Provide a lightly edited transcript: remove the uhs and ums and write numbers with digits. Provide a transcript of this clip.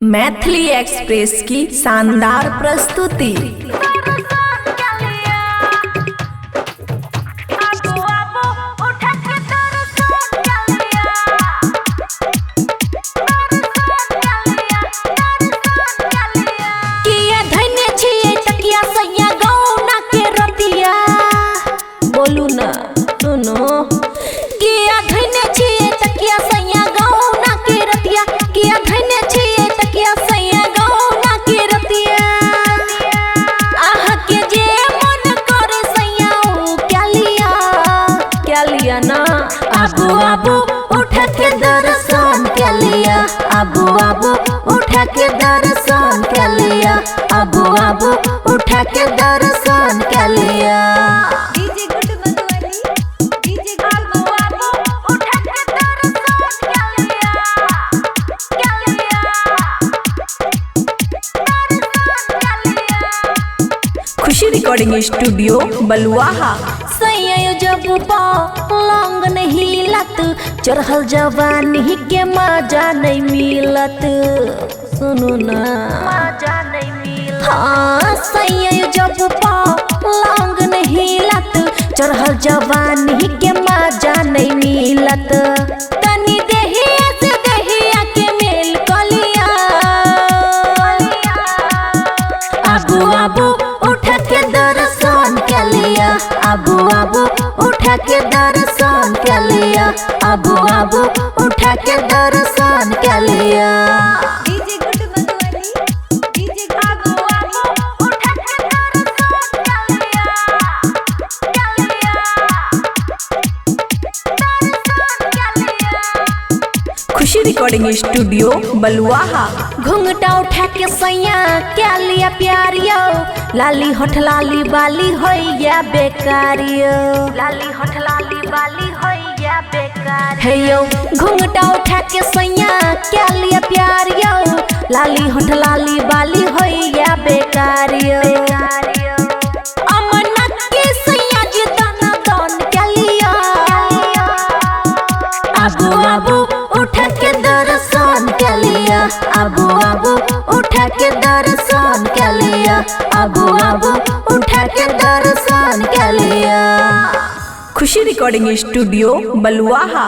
Maithili express की शानदार प्रस्तुति। बोलू ना सुनो किया धने छिए तकिया सैया गौना के रतिया, किया धने छिए तकिया सैया गौना के रतिया। आह के जे मन करे सैया ओ क्या लिया ना आबू आबू उठा के दर्शन क्या लिया, आबू आबू उठा के दर्शन क्या लिया, आबू आबू उठा के दर्शन क्या लिया। खुशी रिकॉर्डिंग स्टूडियो बलुआहा। सैया जब लौंग नहीं हिलत, चढ़ल जवानी के मजा नहीं मिलत। सुनो ना मजा नहीं मिलत। हाँ सैया जब लौंग नहीं हिलत, चढ़ल जवानी के मजा नहीं मिलत। तनी देहिया से देहिया के मेल कलिया, आबू आबू उठा के दर्शन क्या लिया, आबू आबू उठा के दर्शन क्या लिया, आबू आबू उठा के दर्शन क्या लिया। खुशी रिकॉर्डिंग स्टूडियो बलुआहा। घुंघटा उठा के सैया क्या लिया प्यारियो, लाली होठ लाली बाली होइया बेकारियो, लाली होठ लाली बाली होइया बेकार। हे यो घुंघटा उठा के सैया क्या लिया प्यारियो, लाली होठ लाली बाली होइया बेकारियो। अमन के सैया जी दाना दान क्या लिया, आबू आबू उठा के दर्शन क्या लिया, आबू आबू उठा के दर्शन क्या लिया, आबू आबू उठा के दर्शन क्या लिया। खुशी रिकॉर्डिंग स्टूडियो बलुआहा।